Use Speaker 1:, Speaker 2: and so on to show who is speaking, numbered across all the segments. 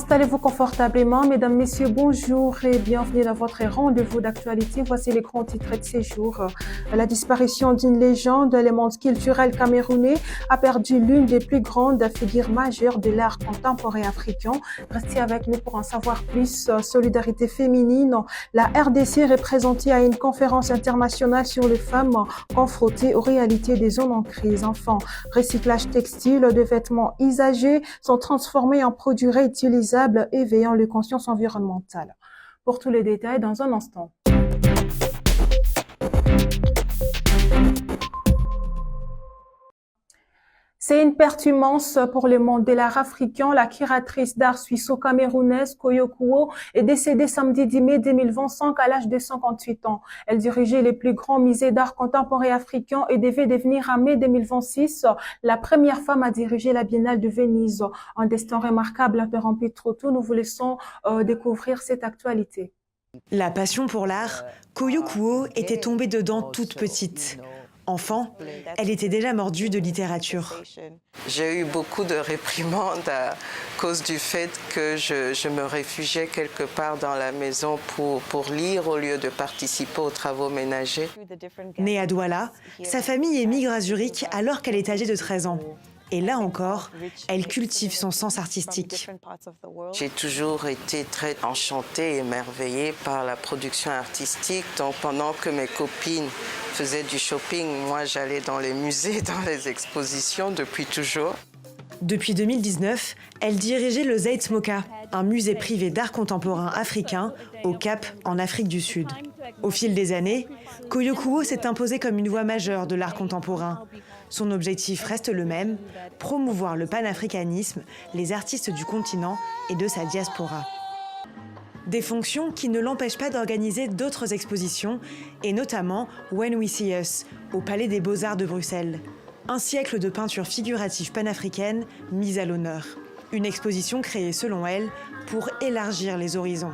Speaker 1: Installez-vous confortablement. Mesdames, Messieurs, bonjour et bienvenue dans votre rendez-vous d'actualité. Voici les grands titres de ces jours. La disparition d'une légende, le monde culturel camerounais a perdu l'une des plus grandes figures majeures de l'art contemporain africain. Restez avec nous pour en savoir plus. Solidarité féminine. La RDC est représentée à une conférence internationale sur les femmes confrontées aux réalités des zones en crise. Enfin, recyclage textile de vêtements usagés sont transformés en produits réutilisables, éveillant les consciences environnementales. Pour tous les détails, dans un instant. C'est une perte immense pour le monde de l'art africain. La curatrice d'art suisse-camerounaise Koyo Kuo est décédée samedi 10 mai 2025 à l'âge de 58 ans. Elle dirigeait les plus grands musées d'art contemporain africain et devait devenir en mai 2026 la première femme à diriger la Biennale de Venise. Un destin remarquable interrompu trop tôt. Nous vous laissons découvrir cette actualité.
Speaker 2: La passion pour l'art, Koyo Kuo était tombée dedans toute petite. Enfant, elle était déjà mordue de littérature.
Speaker 3: J'ai eu beaucoup de réprimandes à cause du fait que je me réfugiais quelque part dans la maison pour lire au lieu de participer aux travaux ménagers.
Speaker 2: Née à Douala, sa famille émigre à Zurich alors qu'elle est âgée de 13 ans. Et là encore, elle cultive son sens artistique.
Speaker 3: J'ai toujours été très enchantée et émerveillée par la production artistique. Donc pendant que mes copines faisaient du shopping, moi j'allais dans les musées, dans les expositions depuis toujours.
Speaker 2: Depuis 2019, elle dirigeait le Zeitmoka, un musée privé d'art contemporain africain au Cap, en Afrique du Sud. Au fil des années, Koyo Kuo s'est imposée comme une voix majeure de l'art contemporain. Son objectif reste le même, promouvoir le panafricanisme, les artistes du continent et de sa diaspora. Des fonctions qui ne l'empêchent pas d'organiser d'autres expositions, et notamment When We See Us, au Palais des Beaux-Arts de Bruxelles. Un siècle de peinture figurative panafricaine mise à l'honneur. Une exposition créée selon elle pour élargir les horizons.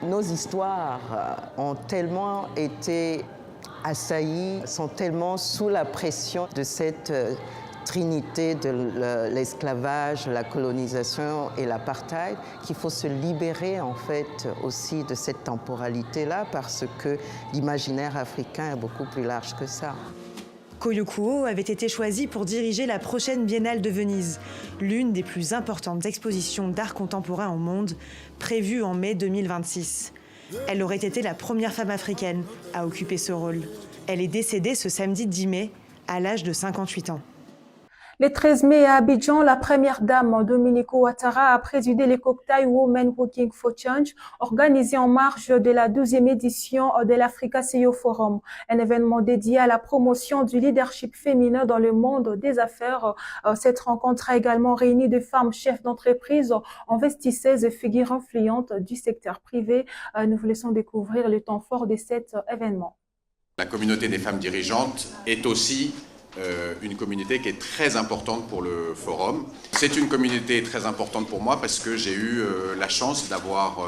Speaker 3: Nos histoires ont tellement été assaillis, sont tellement sous la pression de cette trinité de l'esclavage, la colonisation et l'apartheid, qu'il faut se libérer en fait aussi de cette temporalité-là parce que l'imaginaire africain est beaucoup plus large que ça.
Speaker 2: Koyo Kuo avait été choisie pour diriger la prochaine Biennale de Venise, l'une des plus importantes expositions d'art contemporain au monde, prévue en mai 2026. Elle aurait été la première femme africaine à occuper ce rôle. Elle est décédée ce samedi 10 mai, à l'âge de 58 ans.
Speaker 1: Le 13 mai à Abidjan, la première dame Dominique Ouattara a présidé les cocktails Women Working for Change, organisé en marge de la 12e édition de l'Africa CEO Forum, un événement dédié à la promotion du leadership féminin dans le monde des affaires. Cette rencontre a également réuni des femmes chefs d'entreprise, investisseuses et figures influentes du secteur privé. Nous vous laissons découvrir le temps fort de cet événement.
Speaker 4: La communauté des femmes dirigeantes est aussi une communauté qui est très importante pour le forum. C'est une communauté très importante pour moi parce que j'ai eu la chance d'avoir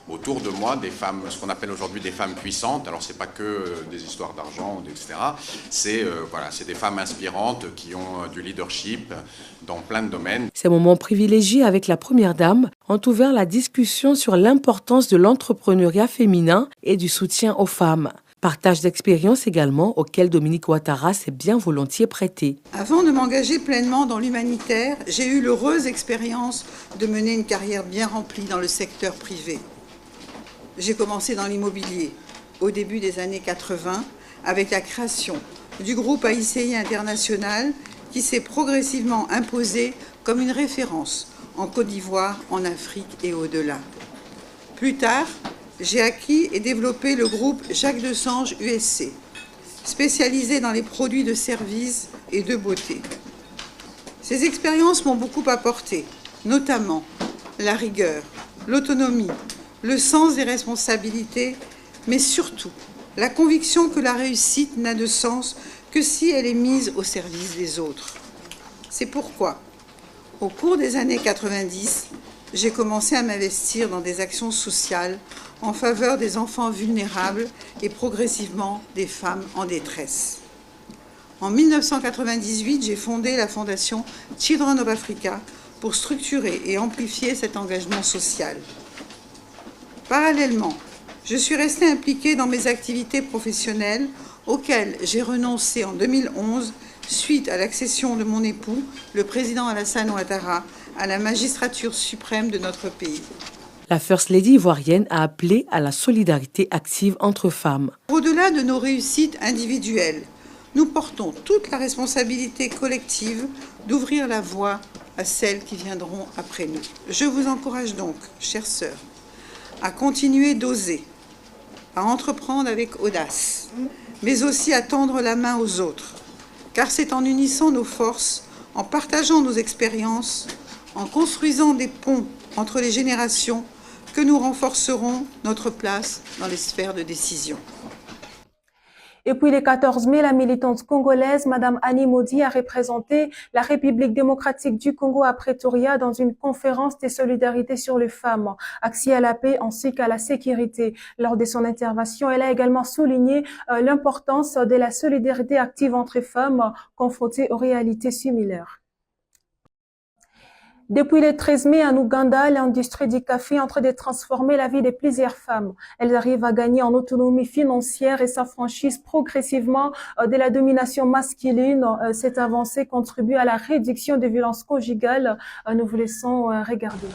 Speaker 4: autour de moi des femmes, ce qu'on appelle aujourd'hui des femmes puissantes. Alors c'est pas que des histoires d'argent, etc. C'est des femmes inspirantes qui ont du leadership dans plein de domaines.
Speaker 5: Ces moments privilégiés avec la Première Dame ont ouvert la discussion sur l'importance de l'entrepreneuriat féminin et du soutien aux femmes. Partage d'expériences également auquel Dominique Ouattara s'est bien volontiers prêté.
Speaker 6: Avant de m'engager pleinement dans l'humanitaire, j'ai eu l'heureuse expérience de mener une carrière bien remplie dans le secteur privé. J'ai commencé dans l'immobilier au début des années 80 avec la création du groupe AICI International qui s'est progressivement imposé comme une référence en Côte d'Ivoire, en Afrique et au-delà. Plus tard, j'ai acquis et développé le groupe Jacques Desange USC, spécialisé dans les produits de services et de beauté. Ces expériences m'ont beaucoup apporté, notamment la rigueur, l'autonomie, le sens des responsabilités, mais surtout la conviction que la réussite n'a de sens que si elle est mise au service des autres. C'est pourquoi, au cours des années 90, j'ai commencé à m'investir dans des actions sociales en faveur des enfants vulnérables et progressivement des femmes en détresse. En 1998, j'ai fondé la fondation Children of Africa pour structurer et amplifier cet engagement social. Parallèlement, je suis restée impliquée dans mes activités professionnelles auxquelles j'ai renoncé en 2011 suite à l'accession de mon époux, le président Alassane Ouattara, à la magistrature suprême de notre pays.
Speaker 5: La First Lady ivoirienne a appelé à la solidarité active entre femmes.
Speaker 6: Au-delà de nos réussites individuelles, nous portons toute la responsabilité collective d'ouvrir la voie à celles qui viendront après nous. Je vous encourage donc, chères sœurs, à continuer d'oser, à entreprendre avec audace, mais aussi à tendre la main aux autres, car c'est en unissant nos forces, en partageant nos expériences, en construisant des ponts entre les générations que nous renforcerons notre place dans les sphères de décision.
Speaker 1: Et puis le 14 mai, la militante congolaise, Madame Annie Maudit, a représenté la République démocratique du Congo à Pretoria dans une conférence de solidarité sur les femmes, accès à la paix ainsi qu'à la sécurité. Lors de son intervention, elle a également souligné l'importance de la solidarité active entre femmes confrontées aux réalités similaires. Depuis le 13 mai, en Ouganda, l'industrie du café est en train de transformer la vie de plusieurs femmes. Elles arrivent à gagner en autonomie financière et s'affranchissent progressivement de la domination masculine. Cette avancée contribue à la réduction des violences conjugales. Nous vous laissons regarder.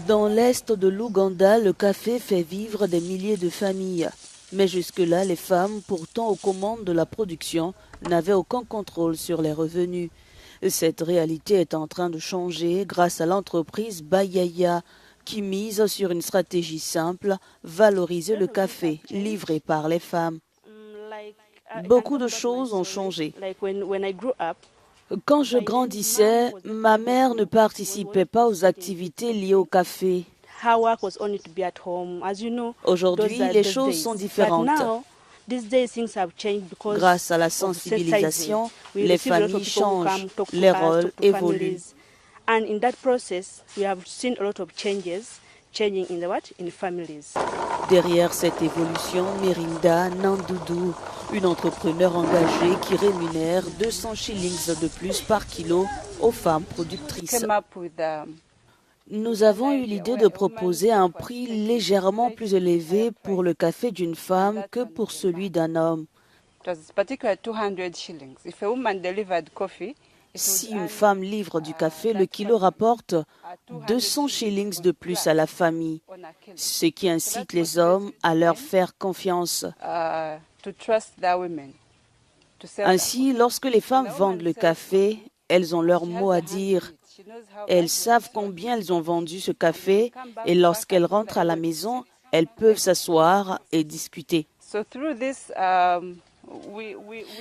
Speaker 7: Dans l'est de l'Ouganda, le café fait vivre des milliers de familles. Mais jusque-là, les femmes, pourtant aux commandes de la production, n'avaient aucun contrôle sur les revenus. Cette réalité est en train de changer grâce à l'entreprise Bayaya qui mise sur une stratégie simple, valoriser le café livré par les femmes. Beaucoup de choses ont changé. Quand je grandissais, ma mère ne participait pas aux activités liées au café. Aujourd'hui, les choses sont différentes. Grâce à la sensibilisation, les familles changent, les rôles évoluent. Derrière cette évolution, Merinda Nandoudou, une entrepreneure engagée qui rémunère 200 shillings de plus par kilo aux femmes productrices. Nous avons eu l'idée de proposer un prix légèrement plus élevé pour le café d'une femme que pour celui d'un homme. Si une femme livre du café, le kilo rapporte 200 shillings de plus à la famille, ce qui incite les hommes à leur faire confiance. Ainsi, lorsque les femmes vendent le café, elles ont leur mot à dire. Elles savent combien elles ont vendu ce café et lorsqu'elles rentrent à la maison, elles peuvent s'asseoir et discuter.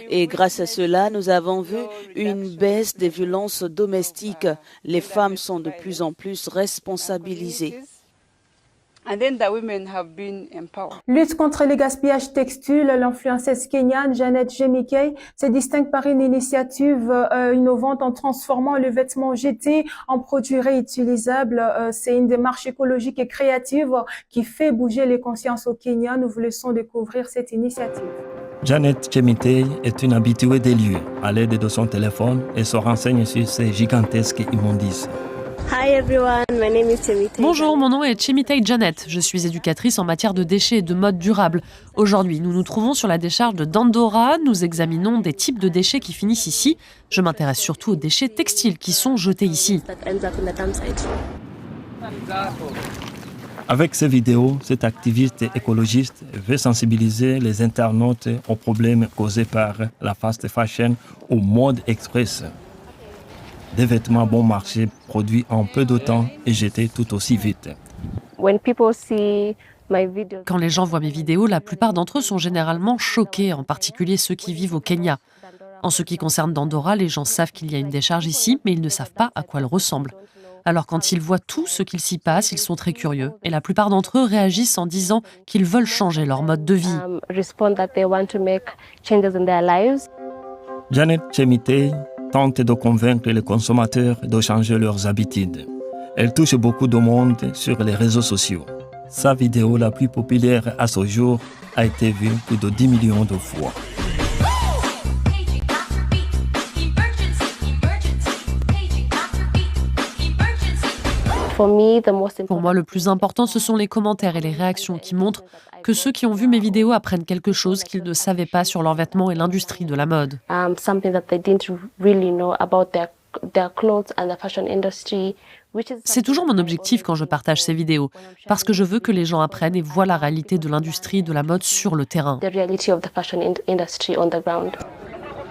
Speaker 7: Et grâce à cela, nous avons vu une baisse des violences domestiques. Les femmes sont de plus en plus responsabilisées.
Speaker 1: Lutte contre le gaspillage textile, l'influenceuse kenyane Janet Jemikey se distingue par une initiative innovante en transformant le vêtement jeté en produit réutilisable. C'est une démarche écologique et créative qui fait bouger les consciences au Kenya. Nous vous laissons découvrir cette initiative.
Speaker 8: Janet Jemikey est une habituée des lieux. À l'aide de son téléphone, elle se renseigne sur ces gigantesques immondices.
Speaker 9: Hi everyone, my name is Chemitei.
Speaker 10: Bonjour, mon nom est Chemitei Janet. Je suis éducatrice en matière de déchets et de mode durable. Aujourd'hui, nous nous trouvons sur la décharge de Dandora. Nous examinons des types de déchets qui finissent ici. Je m'intéresse surtout aux déchets textiles qui sont jetés ici.
Speaker 8: Avec ces vidéos, cet activiste écologiste veut sensibiliser les internautes aux problèmes causés par la fast fashion au mode express. Des vêtements bon marché produits en peu de temps et jetés tout aussi vite.
Speaker 10: Quand les gens voient mes vidéos, la plupart d'entre eux sont généralement choqués, en particulier ceux qui vivent au Kenya. En ce qui concerne Dandora, les gens savent qu'il y a une décharge ici, mais ils ne savent pas à quoi elle ressemble. Alors quand ils voient tout ce qu'il s'y passe, ils sont très curieux. Et la plupart d'entre eux réagissent en disant qu'ils veulent changer leur mode de vie.
Speaker 8: Janet Jemikey tente de convaincre les consommateurs de changer leurs habitudes. Elle touche beaucoup de monde sur les réseaux sociaux. Sa vidéo la plus populaire à ce jour a été vue plus de 10 millions de fois.
Speaker 10: Pour moi, le plus important, ce sont les commentaires et les réactions qui montrent que ceux qui ont vu mes vidéos apprennent quelque chose qu'ils ne savaient pas sur leurs vêtements et l'industrie de la mode. C'est toujours mon objectif quand je partage ces vidéos, parce que je veux que les gens apprennent et voient la réalité de l'industrie de la mode sur le terrain.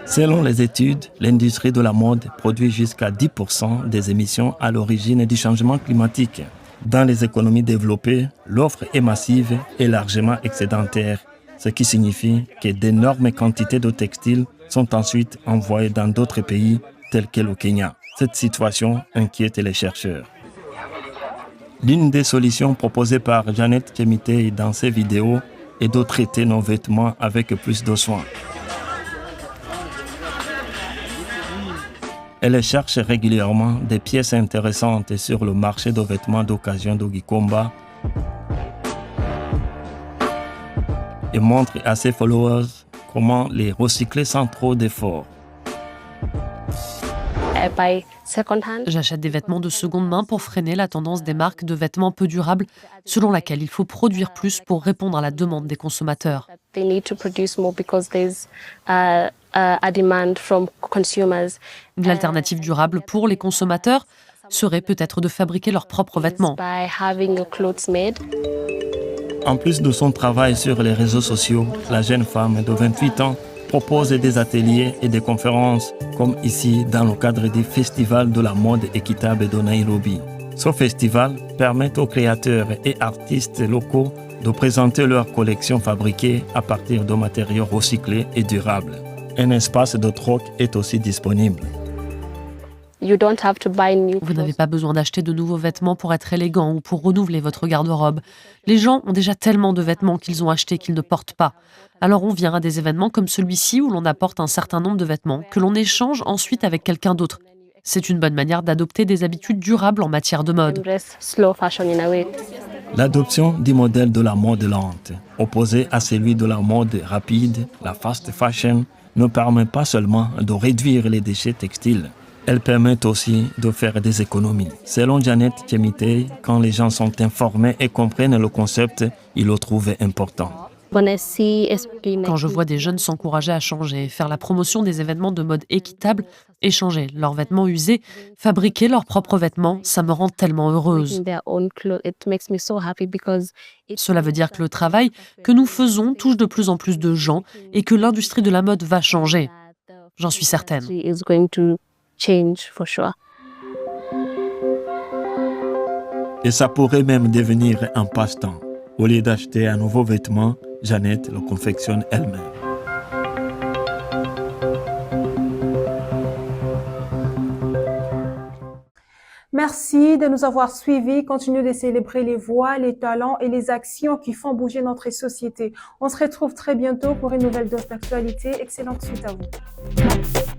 Speaker 8: Selon les études, l'industrie de la mode produit jusqu'à 10% des émissions à l'origine du changement climatique. Dans les économies développées, l'offre est massive et largement excédentaire, ce qui signifie que d'énormes quantités de textiles sont ensuite envoyées dans d'autres pays tels que le Kenya. Cette situation inquiète les chercheurs. L'une des solutions proposées par Janet Chemitei dans ses vidéos est de traiter nos vêtements avec plus de soin. Elle cherche régulièrement des pièces intéressantes sur le marché de vêtements d'occasion de Gikomba et montre à ses followers comment les recycler sans trop d'efforts.
Speaker 10: J'achète des vêtements de seconde main pour freiner la tendance des marques de vêtements peu durables, selon laquelle il faut produire plus pour répondre à la demande des consommateurs. Une alternative durable pour les consommateurs serait peut-être de fabriquer leurs propres vêtements.
Speaker 8: En plus de son travail sur les réseaux sociaux, la jeune femme de 28 ans propose des ateliers et des conférences, comme ici dans le cadre du Festival de la mode équitable de Nairobi. Ce festival permet aux créateurs et artistes locaux de présenter leurs collections fabriquées à partir de matériaux recyclés et durables. Un espace de troc est aussi disponible.
Speaker 10: Vous n'avez pas besoin d'acheter de nouveaux vêtements pour être élégant ou pour renouveler votre garde-robe. Les gens ont déjà tellement de vêtements qu'ils ont achetés qu'ils ne portent pas. Alors on vient à des événements comme celui-ci où l'on apporte un certain nombre de vêtements que l'on échange ensuite avec quelqu'un d'autre. C'est une bonne manière d'adopter des habitudes durables en matière de mode.
Speaker 8: L'adoption du modèle de la mode lente, opposé à celui de la mode rapide, la fast fashion, ne permet pas seulement de réduire les déchets textiles. Elle permet aussi de faire des économies. Selon Janet Chemitei, quand les gens sont informés et comprennent le concept, ils le trouvent important.
Speaker 10: Quand je vois des jeunes s'encourager à changer, faire la promotion des événements de mode équitable, échanger leurs vêtements usés, fabriquer leurs propres vêtements, ça me rend tellement heureuse. Cela veut dire que le travail que nous faisons touche de plus en plus de gens et que l'industrie de la mode va changer. J'en suis certaine.
Speaker 8: Et ça pourrait même devenir un passe-temps. Au lieu d'acheter un nouveau vêtement, Janet le confectionne elle-même.
Speaker 1: Merci de nous avoir suivis. Continuez de célébrer les voix, les talents et les actions qui font bouger notre société. On se retrouve très bientôt pour une nouvelle dose d'actualité. Excellente suite à vous.